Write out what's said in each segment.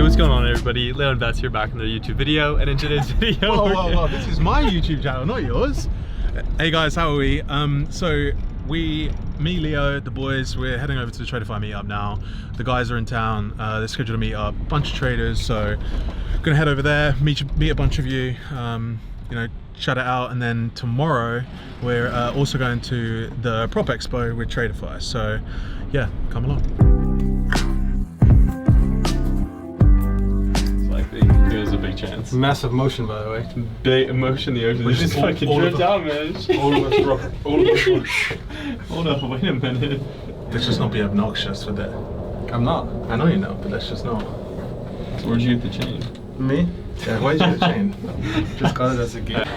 What's going on, everybody? Leon Bats here, back in the YouTube video, and in today's video... Whoa, this is my YouTube channel, not yours. Hey guys, how are we? Me, Leo, the boys, we're heading over to the Tradeify meetup now. The guys are in town, they're scheduled to meet up, bunch of traders, so gonna head over there, meet a bunch of you, you know, chat it out, and then tomorrow we're also going to the Prop Expo with Tradeify, so yeah, come along. There's a big chance. Massive motion, by the way. Big emotion, the ocean just fucking dripped down, man. All of us rock. All of us rock. Hold up, wait a minute. Let's just not be obnoxious with it. I'm not. I know you're not, but let's just not. So where'd you get the chain? Me? Yeah, where'd you get the chain? Just got it as a gift.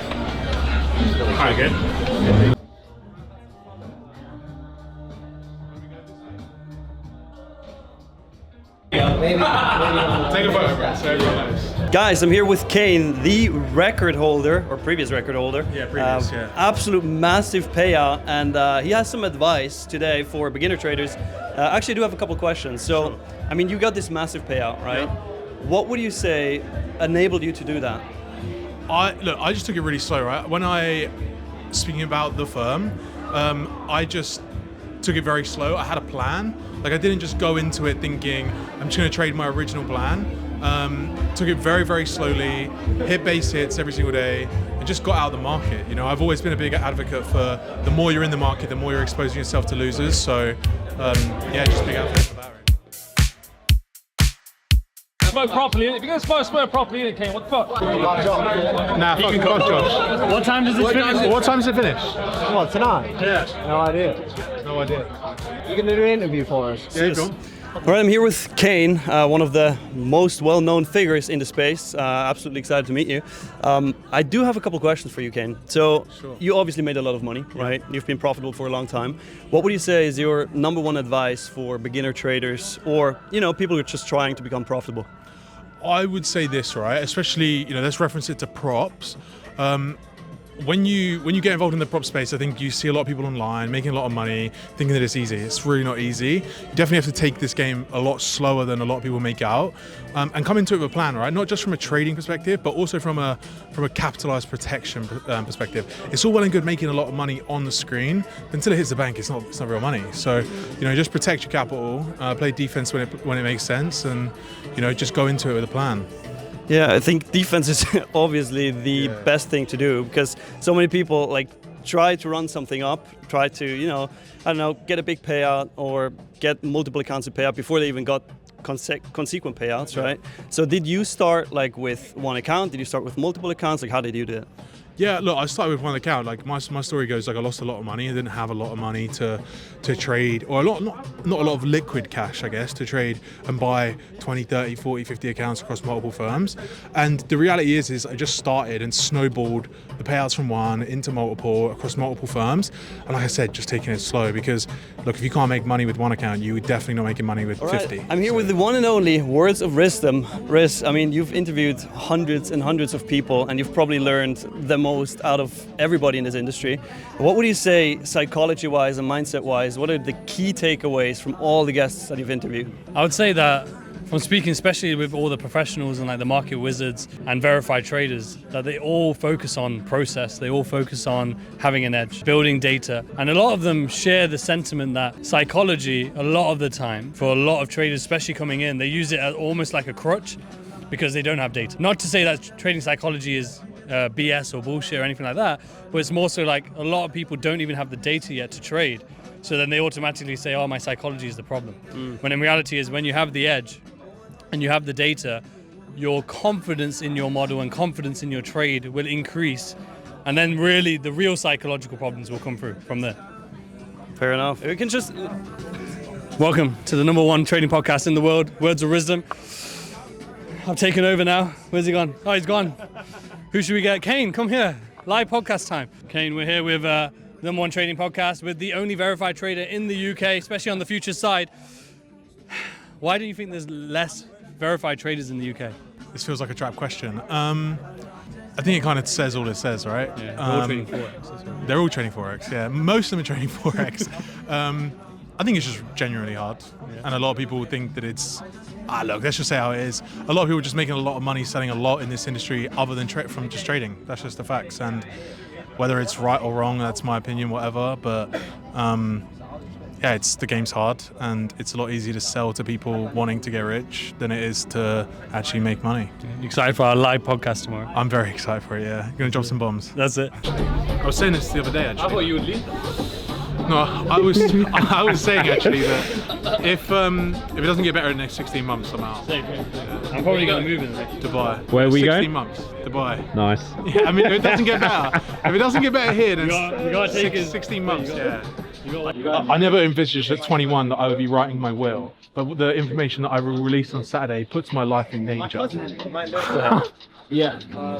Alright, good. Take a photo, bro, so everyone knows. Guys, I'm here with Kane, the record holder, or previous record holder. Yeah, previous, yeah. Absolute massive payout, and he has some advice today for beginner traders. Actually, I do have a couple questions. So, sure. I mean, you got this massive payout, right? Yeah. What would you say enabled you to do that? I just took it really slow, right? Speaking about the firm, I just took it very slow. I had a plan. Like, I didn't just go into it thinking, I'm just gonna trade my original plan. Took it very, very slowly, hit base hits every single day, and just got out of the market. You know, I've always been a big advocate for the more you're in the market, the more you're exposing yourself to losers. So, yeah, just a big advocate for that. Smoke properly. If you're gonna smoke properly, in Kane, what the fuck? Nah, fucking God, Josh. What time does it finish? What time does it finish? What, tonight? Yeah. No idea. No idea. You're going to do an interview for us? Yeah, go on. All right, I'm here with Kane, one of the most well-known figures in the space. Absolutely excited to meet you. I do have a couple questions for you, Kane. So, sure. You obviously made a lot of money, right? You've been profitable for a long time. What would you say is your number one advice for beginner traders, or, you know, people who are just trying to become profitable? I would say this, right? Especially, you know, let's reference it to props. When you get involved in the prop space, I think you see a lot of people online making a lot of money, thinking that it's easy. It's really not easy. You definitely have to take this game a lot slower than a lot of people make out, and come into it with a plan, right? Not just from a trading perspective, but also from a capitalized protection perspective. It's all well and good making a lot of money on the screen, but until it hits the bank, it's not real money. So, you know, just protect your capital, play defense when it makes sense, and, you know, just go into it with a plan. Yeah, I think defense is obviously the best thing to do, because so many people like try to run something up, try to, you know, I don't know, get a big payout or get multiple accounts of payout before they even got consequent payouts, right? So did you start like with one account? Did you start with multiple accounts? Like, how did you do it? Yeah, look, I started with one account. Like, my story goes, like, I lost a lot of money. I didn't have a lot of money to trade, or not a lot of liquid cash, I guess, to trade and buy 20, 30, 40, 50 accounts across multiple firms. And the reality is I just started and snowballed the payouts from one into multiple across multiple firms. And like I said, just taking it slow, because look, if you can't make money with one account, you're definitely not making money with 50. I'm here with the one and only words of wisdom. Riz, I mean, you've interviewed hundreds and hundreds of people, and you've probably learned the most out of everybody in this industry. What would you say, psychology-wise and mindset-wise, what are the key takeaways from all the guests that you've interviewed? I would say that from speaking, especially with all the professionals and like the market wizards and verified traders, that they all focus on process. They all focus on having an edge, building data. And a lot of them share the sentiment that psychology, a lot of the time, for a lot of traders, especially coming in, they use it as almost like a crutch because they don't have data. Not to say that trading psychology is BS or bullshit or anything like that, but it's more so like a lot of people don't even have the data yet to trade. So then they automatically say, oh, my psychology is the problem. When in reality is when you have the edge and you have the data, your confidence in your model and confidence in your trade will increase. And then really the real psychological problems will come through from there. Fair enough. We can just... Welcome to the #1 trading podcast in the world, Words of Wisdom. I've taken over now. Where's he gone? Oh, he's gone. Who should we get? Kane, come here. Live podcast time. Kane, we're here with the #1 trading podcast with the only verified trader in the UK, especially on the futures side. Why do you think there's less verified traders in the UK? This feels like a trap question. I think it kind of says all it says, right? Yeah, they're all trading Forex. They're all trading Forex, yeah. Most of them are trading Forex. I think it's just genuinely hard, and a lot of people think that it's. Look, let's just say how it is. A lot of people are just making a lot of money selling a lot in this industry, other than from just trading. That's just the facts, and whether it's right or wrong, that's my opinion, whatever. But yeah, the game's hard, and it's a lot easier to sell to people wanting to get rich than it is to actually make money. You excited for our live podcast tomorrow? I'm very excited for it. Yeah, gonna drop some bombs. That's it. I was saying this the other day actually. I thought you would leave. No, I was saying actually that if it doesn't get better in the next 16 months, I'm out. I'm probably going to move in Dubai. Where are we 16 going? months. Dubai. Nice. Yeah, I mean, if it doesn't get better, here, then You gotta take 16 months. Yeah. You got I never envisaged at 21 that I would be writing my will, but the information that I will release on Saturday puts my life in danger. Yeah, bro,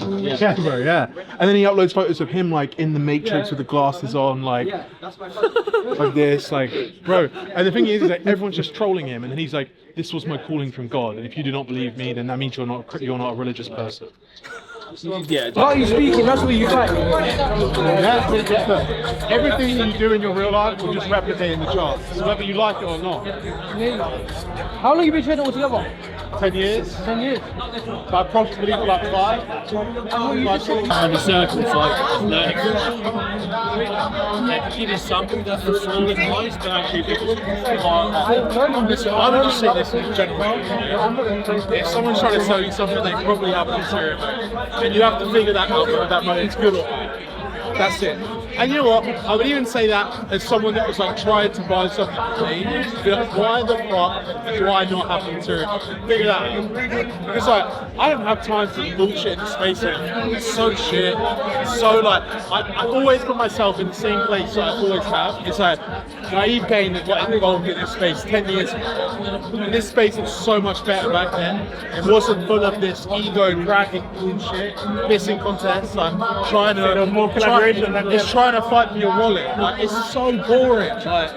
yeah. And then he uploads photos of him like in the Matrix with the glasses on, like this, like, bro. And the thing is like everyone's just trolling him, and then he's like, "This was my calling from God, and if you do not believe me, then that means you're not a religious person." Why are you speaking? That's what you like. Everything you do in your real life will just replicate in the charts, so whether you like it or not. How long have you been trading altogether? 10 years. 10 years. But approximately for like 5. And the circles, like learning. Yeah, it is something that's the strongest voice, but actually people Listen, I would just say this in general. If someone's trying to sell you something, they probably have an interior motive. And you have to figure that out, whether that money is good or bad. That's it. And you know what? I would even say that as someone that was like trying to buy something for me, be like, why the fuck do I not have the material? Figure that out. Because like, I don't have time for bullshit in the space anymore. It's so shit. It's so like, I always put myself in the same place that I always have. It's like, naive Kane that got involved in this space 10 years ago. And this space was so much better back then. It wasn't full of this ego bragging bullshit, pissing contests, like trying to more collaboration. It's trying to fight for your wallet. Like it's so boring. Like,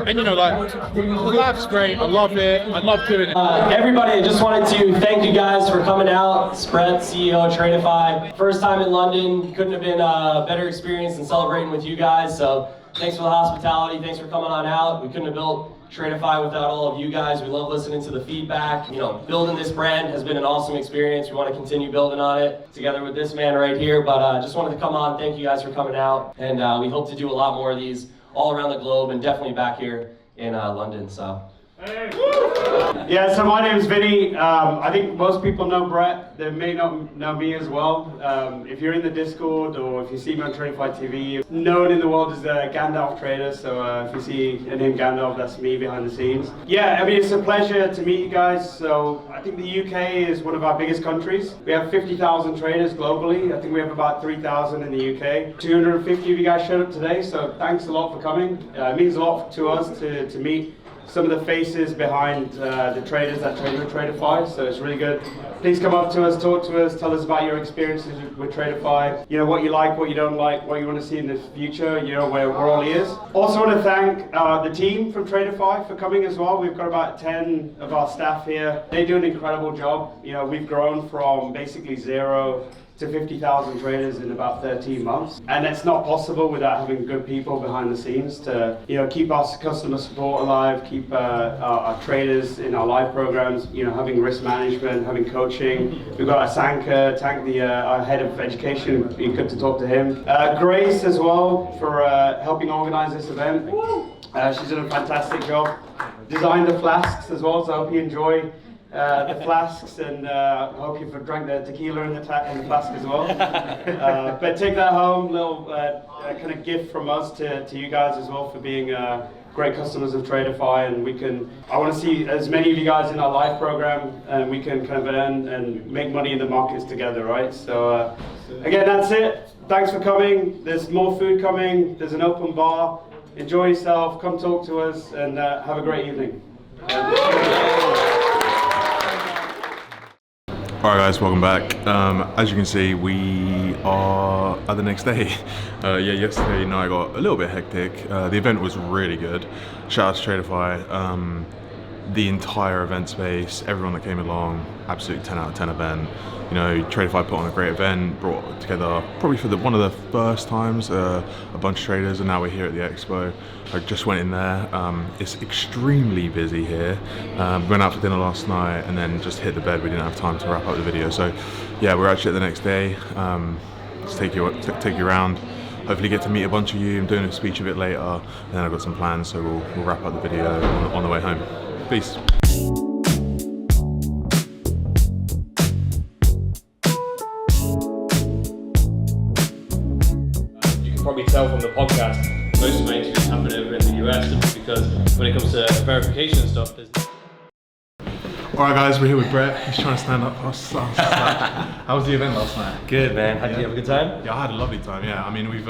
and you know, like the lab's great. I love it. I love doing it. Everybody, I just wanted to thank you guys for coming out. Brett, CEO of Tradeify. First time in London. Couldn't have been a better experience than celebrating with you guys. So thanks for the hospitality. Thanks for coming on out. We couldn't have built Tradeify without all of you guys. We love listening to the feedback. You know, building this brand has been an awesome experience. We want to continue building on it together with this man right here. But just wanted to come on. Thank you guys for coming out. And we hope to do a lot more of these all around the globe and definitely back here in London. So. Yeah, so my name's Vinny. I think most people know Brett. They may not know me as well. If you're in the Discord or if you see me on Tradeify TV, known in the world as the Gandalf trader. So if you see the name Gandalf, that's me behind the scenes. Yeah, I mean, it's a pleasure to meet you guys. So I think the UK is one of our biggest countries. We have 50,000 traders globally. I think we have about 3,000 in the UK. 250 of you guys showed up today, so thanks a lot for coming. It means a lot to us to meet some of the faces behind the traders that trade with Tradeify, so it's really good. Please come up to us, talk to us, tell us about your experiences with Tradeify. You know, what you like, what you don't like, what you want to see in the future, you know, we're all ears. Also want to thank the team from Tradeify for coming as well. We've got about 10 of our staff here. They do an incredible job. You know, we've grown from basically 0 to 50,000 traders in about 13 months, and it's not possible without having good people behind the scenes to, you know, keep our customer support alive, keep our traders in our live programs, you know, having risk management, having coaching. We've got Asanka, our head of education. It'd be good to talk to him. Grace as well for helping organize this event. She's done a fantastic job. Designed the flasks as well, so I hope you enjoy the flasks, and hope you've drank the tequila in the flask as well. But take that home, little kind of gift from us to you guys as well for being great customers of Tradeify, and I want to see as many of you guys in our live program, and we can kind of earn and make money in the markets together, right? So again, that's it. Thanks for coming. There's more food coming. There's an open bar. Enjoy yourself. Come talk to us, and have a great evening. Alright guys, welcome back. As you can see, we are at the next day. Yesterday night got a little bit hectic. The event was really good. Shout out to Tradeify. the entire event space, everyone that came along, absolute 10 out of 10 event. You know, Tradeify put on a great event, brought together probably for one of the first times a bunch of traders, and now we're here at the expo. I just went in there. It's extremely busy here. Went out for dinner last night and then just hit the bed. We didn't have time to wrap up the video. So yeah, we're actually at the next day. Let's take you around. Hopefully get to meet a bunch of you. I'm doing a speech a bit later, and then I've got some plans, so we'll wrap up the video on the way home. Peace. Probably tell from the podcast, most of my interviews happen over in the US, simply because when it comes to verification and stuff, there's... Alright guys, we're here with Brett. He's trying to stand up for us. How was the event last night? Good, man. Did you have a good time? Yeah, I had a lovely time, yeah. I mean, we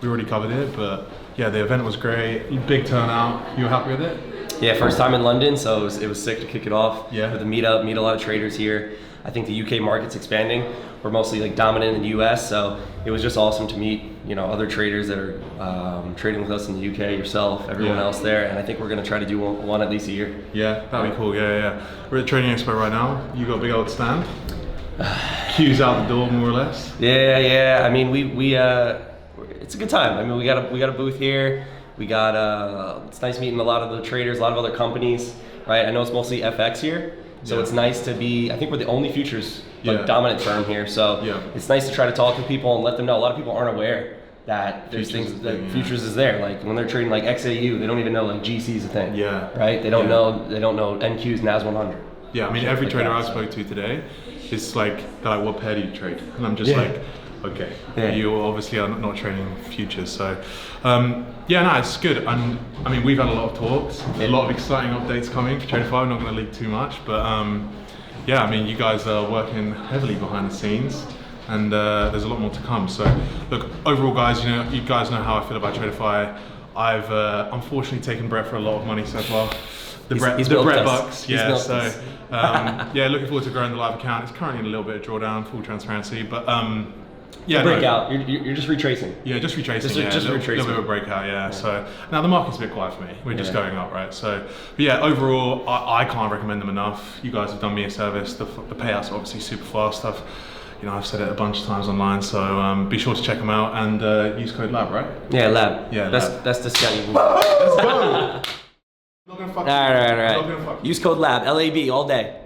already covered it, but yeah, the event was great. Big turnout. You were happy with it? Yeah, first time in London, so it was sick to kick it off. Yeah. With the meetup, meet a lot of traders here. I think the UK market's expanding. We're mostly like dominant in the US, so it was just awesome to meet, you know, other traders that are trading with us in the UK, yourself, everyone else there, and I think we're gonna try to do one at least a year. Yeah, that'd be cool. Yeah. We're at Trading Expo right now. You got a big old stand. Queues out the door, more or less. Yeah. I mean, we it's a good time. I mean, we got a booth here. We got it's nice meeting a lot of the traders, a lot of other companies, right? I know it's mostly FX here. So it's nice to be, I think we're the only futures dominant firm here. So it's nice to try to talk to people and let them know. A lot of people aren't aware that there's things that futures is there. Like when they're trading like XAU, they don't even know like GC is a thing. Yeah. Right? They don't know NQ's NAS 100. Yeah, I mean every trader I spoke to today, it's like, they're like, what pair do you trade? And I'm just like, okay, you obviously are not trading futures, so no, it's good. And I mean, we've had a lot of talks, a lot of exciting updates coming for Tradeify. I'm not going to leak too much, but yeah, I mean, you guys are working heavily behind the scenes, and there's a lot more to come. So look, overall, guys, you guys know how I feel about Tradeify. I've unfortunately taken Brett for a lot of money so far. The Brett bucks, yeah. So yeah, looking forward to growing the live account. It's currently in a little bit of drawdown, full transparency, but yeah, breakout. You're just retracing. Yeah, just retracing. Just a little bit of a breakout. Yeah. So now the market's a bit quiet for me. We're just going up, right? So, but yeah, overall, I can't recommend them enough. You guys have done me a service. The payouts are obviously super fast. I've said it a bunch of times online. So be sure to check them out and use code LAB, right? Yeah, LAB. Yeah, that's discount. Let's go. Not gonna fuck. All right. Use code LAB. LAB all day.